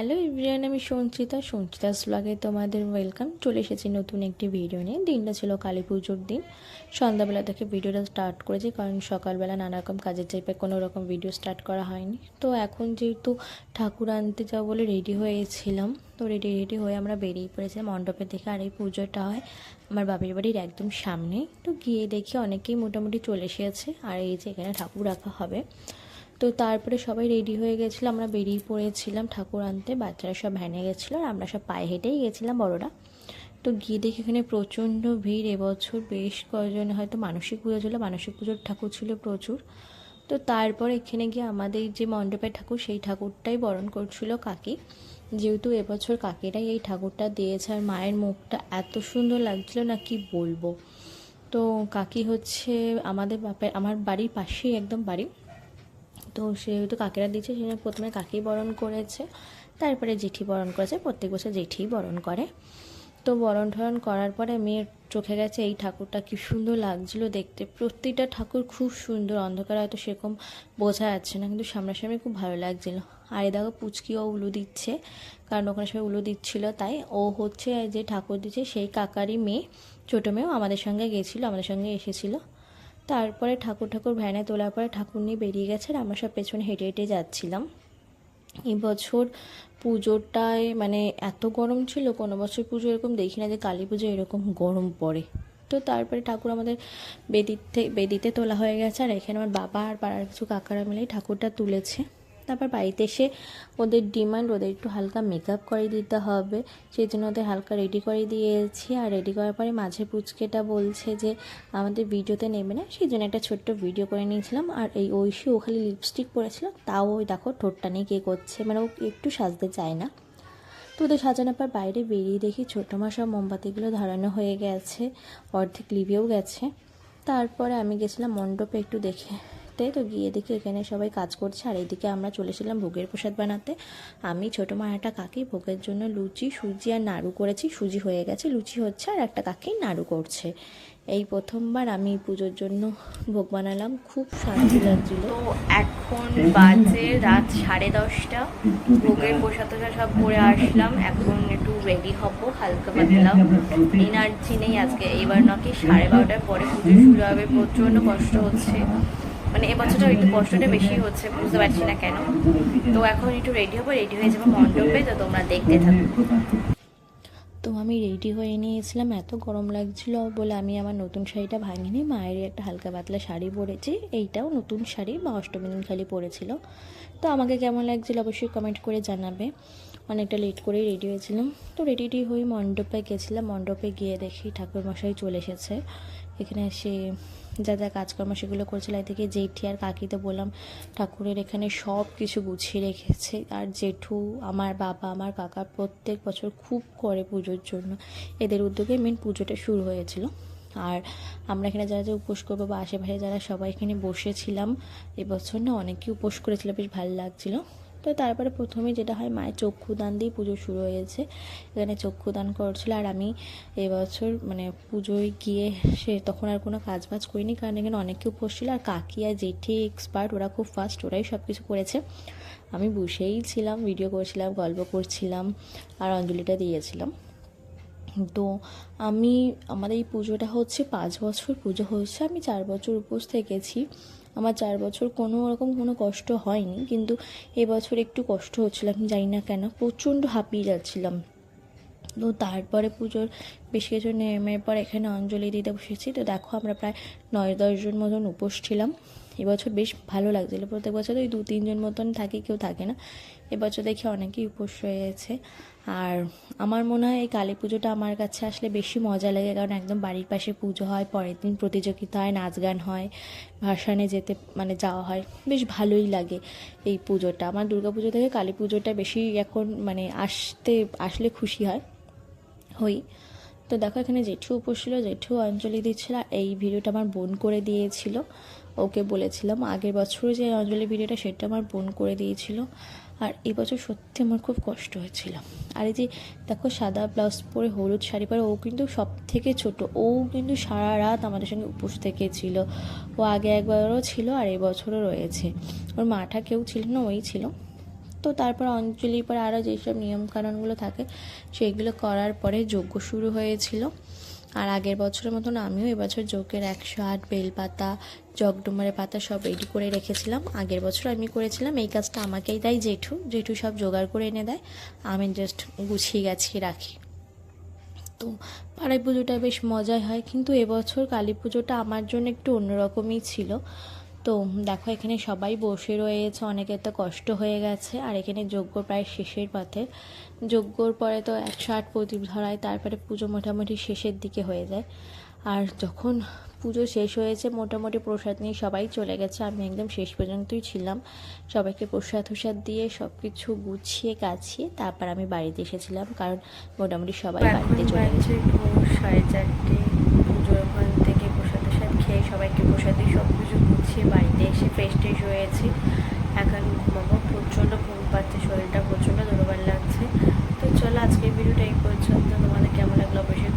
Hello everyone, আমি সঞ্চিতাস ব্লগে তোমাদের ওয়েলকাম। চলে এসেছি নতুন একটি ভিডিও নিয়ে। দিনটা ছিল কালী পুজোর দিন। সন্ধ্যাবেলা থেকে ভিডিওটা স্টার্ট করেছি, কারণ সকালবেলা নানা রকম কাজের চাপে কোনো রকম ভিডিও স্টার্ট করা হয়নি। তো এখন যেহেতু ঠাকুর আনতে যাবো বলে রেডি হয়েছিলাম, তো রেডি হয়ে আমরা বেরিয়ে পড়েছিলাম মণ্ডপের দিকে। আর এই পুজোটা হয় আমার বাপের বাড়ির একদম সামনে। তো গিয়ে দেখি অনেকেই মোটামুটি চলে এসেছে, আর এই যে এখানে ঠাকুর রাখা হবে। তো তারপরে সবাই রেডি হয়ে গেছিলো, আমরা বেরিয়ে পড়েছিলাম ঠাকুর আনতে। বাচ্চারা সব ভ্যানে গেছিলো আর আমরা সব পায়ে হেঁটেই গেছিলাম বড়রা। তো গিয়ে দেখি এখানে প্রচণ্ড ভিড়। এবছর বেশ কয়েকজন হয়তো মানসিক পুজো ছিল, মানসিক পুজোর ঠাকুর ছিল প্রচুর। তো তারপর এখানে গিয়ে আমাদের যে মণ্ডপের ঠাকুর, সেই ঠাকুরটাই বরণ করছিল কাকি। যেহেতু এবছর কাকিরাই এই ঠাকুরটা দিয়েছে, আর মায়ের মুখটা এত সুন্দর লাগছিল না কি বলবো। তো কাকি হচ্ছে আমার বাড়ির পাশেই একদম বাড়ি। তো সেহেতু কাকিরা দিচ্ছে, সেজন্য প্রথমে কাকি বরণ করেছে, তারপরে জেঠি বরণ করেছে। প্রত্যেক বছর জেঠিই বরণ করে। তো বরণ ঠরণ করার পরে মেয়ের চোখে গেছে এই ঠাকুরটা কি সুন্দর লাগছিল দেখতে। প্রতিটা ঠাকুর খুব সুন্দর, অন্ধকারে হয়তো সেরকম বোঝা যাচ্ছে না, কিন্তু সামনাসামনি খুব ভালো লাগছিল। আর এই দেখো পুচকিও উলু দিচ্ছে, কারণ ওখানে সবাই উলু দিচ্ছিল, তাই ও হচ্ছে যে ঠাকুর দিচ্ছে সেই কাকারই মেয়ে। ছোটো মেয়েও আমাদের সঙ্গে গেছিলো, আমাদের সঙ্গে এসেছিলো। তারপরে ঠাকুর ভ্যানে তোলার পরে ঠাকুর নিয়ে বেরিয়ে গেছে, আর আমরা সব পেছনে হেঁটে হেঁটে যাচ্ছিলাম। এবছর পুজোটায় মানে এত গরম ছিল, কোনো বছর পুজো এরকম দেখি না যে কালী পুজো এরকম গরম পড়ে। তো তারপরে ঠাকুর আমাদের বেদিতে তোলা হয়ে গেছে, আর এখানে আমার বাবা আর পাড়ার কিছু কাকারা মিলেই ঠাকুরটা তুলেছে। তারপর বাড়িতে এসে ওদের ডিমান্ড, ওদের একটু হালকা মেকআপ করে দিতে হবে, সেই জন্য ওদের হালকা রেডি করে দিয়েছি। আর রেডি করার পরে মাঝে পুচকেটা বলছে যে আমাদের ভিডিওতে নেবে না, সেই জন্য একটা ছোট্ট ভিডিও করে নিয়েছিলাম। আর এই ঐশী ও খালি লিপস্টিক পরেছিল, তাও ওই দেখো ঠোঁটটা নিয়ে কে করছে, মানে ও একটু সাজতে চায় না। তো ওদের সাজানোর পর বাইরে বেরিয়ে দেখি ছোটো মা সব মোমবাতিগুলো ধরানো হয়ে গেছে, অর্ধেক লিভিয়েও গেছে। তারপরে আমি গেছিলাম মণ্ডপে একটু দেখে। তো গিয়ে দেখি এখানে সবাই কাজ করছে, আর এইদিকে আমরা চলেছিলাম ভোগের প্রসাদ বানাতে। আমি ছোটো মা একটা কাকি ভোগের জন্য লুচি, সুজি আর নাড়ু করেছি। সুজি হয়ে গেছে, লুচি হচ্ছে, আর একটা কাকি নাড়ু করছে। এই প্রথমবার আমি পুজোর জন্য ভোগ বানালাম, খুব শান্তি লাগছিল। তো এখন বাজে রাত 10:30। ভোগের প্রসাদ সব করে আসলাম, এখন একটু রেডি হবো। হালকা পাতলা এনার্জি নেই আজকে। এবার নাকি 12:30 পরে পুজো শুরু হবে। প্রচণ্ড কষ্ট হচ্ছে, মানে এবছরটা একটু কষ্টটা বেশি হচ্ছে, বুঝতে পারছি না কেন। তো এখন একটু রেডি হবো, রেডি হয়ে যাবো মণ্ডপে। তো তোমরা দেখতে থাকো। তো আমি রেডি হয়ে নিয়েছিলাম, এত গরম লাগছিল বলে আমি আমার নতুন শাড়িটা ভাঙিনি, মায়েরই একটা হালকা পাতলা শাড়ি পরেছি। এইটাও নতুন শাড়ি, বা অষ্টমী দিন খালি পরেছিল। তো আমাকে কেমন লাগছিল অবশ্যই কমেন্ট করে জানাবে। অনেকটা লেট করেই রেডি হয়েছিলাম। তো রেডি হয়ে মণ্ডপে গেছিলাম। মণ্ডপে গিয়ে দেখি ঠাকুরমশাই চলে এসেছে। এখানে এসে যা যা কাজকর্ম সেগুলো করছিল। এদিকে জেঠি আর কাকিতে বললাম ঠাকুরের এখানে সব কিছু গুছিয়ে রেখেছে। আর জেঠু, আমার বাবা, আমার কাকা প্রত্যেক বছর খুব করে পুজোর জন্য। এদের উদ্যোগে মেন পুজোটা শুরু হয়েছিল। আর আমরা এখানে যারা যে উপোস করবো বা আশেপাশে যারা সবাই এখানে বসেছিলাম, এবছর না অনেকেই উপোস করেছিল, বেশ ভালো লাগছিলো। তো তারপরে প্রথমে যেটা হয়, মায়ের চক্ষুদান দিয়ে পুজো শুরু হয়েছে। এখানে চক্ষুদান করছিল। আর আমি এবছর মানে পুজোয় গিয়ে তখন আর কোনো কাজ বাজ করিনি, কারণ এখানে অনেকে উপোস ছিল। আর কাকি আর জেঠি এক্সপার্ট, ওরা খুব ফাস্ট, ওরাই সব কিছু করেছে। আমি বসেই ছিলাম, ভিডিও করছিলাম, গল্প করছিলাম, আর অঞ্জলিটা দিয়েছিলাম। তো আমাদের এই পুজোটা হচ্ছে 5 বছর পুজো হচ্ছে। আমি 4 বছর উপোস থেকেছি। আমার 4 বছর কোনো রকম কোনো কষ্ট হয়নি, কিন্তু এবছর একটু কষ্ট হচ্ছিল, আমি জানি না কেন, প্রচণ্ড হাঁপিয়ে যাচ্ছিলাম। তো তারপরে পুজোর বেশ কিছু নেমের পর এখানে অঞ্জলি দিতে বসেছি। তো দেখো আমরা প্রায় 9-10 জন মতন উপোস ছিলাম। এবছর বেশ ভালো লাগছিলো। প্রত্যেক বছর ওই 2-3 জন মতন থাকে, কেউ থাকে না। এবছর দেখি অনেকেই উপোস রয়েছে। আর আমার মনে হয় এই কালী পুজোটা আমার কাছে আসলে বেশি মজা লাগে, কারণ একদম বাড়ির পাশে পুজো হয়, পরের দিন প্রতিযোগিতা হয়, নাচ গান হয়, ভাসানে যাওয়া হয়, বেশ ভালোই লাগে এই পুজোটা। আমার দুর্গা পুজো থেকে কালী পুজোটা বেশি এখন মানে আসলে খুশি হই। তো দেখো এখানে জেঠু উপোস ছিল, জেঠু অঞ্জলি দিচ্ছিল। এই ভিডিওটা আমার বোন করে দিয়েছিল, ওকে বলেছিলাম আগের বছর যে অঞ্জলি ভিডিওটা, সেটা আমার বোন করে দিয়েছিল। আর এবছর সত্যি আমার খুব কষ্ট হয়েছিল। আর এই যে দেখো সাদা ব্লাউজ পরে হলুদ শাড়ি পরে, ও কিন্তু সব থেকে ছোটো, ও কিন্তু সারা রাত আমাদের সঙ্গে উপোস থেকেছিল। ও আগে একবারও ছিল, আর এবছরও রয়েছে। ওর মাটা কেউ ছিল না, ওই ছিল। তো তারপর অঞ্জলির পরে আরও যেসব নিয়মকানুনগুলো থাকে সেগুলো করার পরে যজ্ঞ শুরু হয়েছিল। আর আগের বছরের মতন আমিও এবছর যজ্ঞের 108 বেলপাতা, জগডুমারের পাতা সব রেডি করে রেখেছিলাম। আগের বছর আমি করেছিলাম, এই কাজটা আমাকেই দেয় জেঠু সব জোগাড় করে এনে দেয়, আমি জাস্ট গুছিয়ে গাছিয়ে রাখি। তো পাড়ায় পুজোটা বেশ মজাই হয়, কিন্তু এবছর কালী পুজোটা আমার জন্য একটু অন্যরকমই ছিল। তো দেখো এখানে সবাই বসে রয়েছে, অনেকের তো কষ্ট হয়ে গেছে। আর এখানে যজ্ঞ প্রায় শেষের পথে, যজ্ঞর পরে তো 108 প্রদীপ ধরায়, তারপরে পুজো মোটামুটি শেষের দিকে হয়ে যায়। আর যখন পুজো শেষ হয়েছে মোটামুটি প্রসাদ নিয়ে সবাই চলে গেছে, আমি একদম শেষ পর্যন্তই ছিলাম। সবাইকে প্রসাদ দিয়ে সব কিছু গুছিয়ে গাছিয়ে তারপর আমি বাড়িতে এসেছিলাম, কারণ মোটামুটি সবাই বাড়িতে চলে গেছে। 4:30 পুজোর ওখান থেকে প্রসাদ খেয়ে সবাইকে প্রসাদ দিয়ে সব কিছু গুছিয়ে বাড়িতে এসে ফ্রেশ হয়েছি। এখন ঘুমাবো, প্রচণ্ড ঘুম পাচ্ছে, শরীরটা প্রচণ্ড দুর্বল লাগছে। তো চলো আজকের ভিডিওটা এই পর্যন্ত। তোমাদের কেমন লাগলো অবশ্যই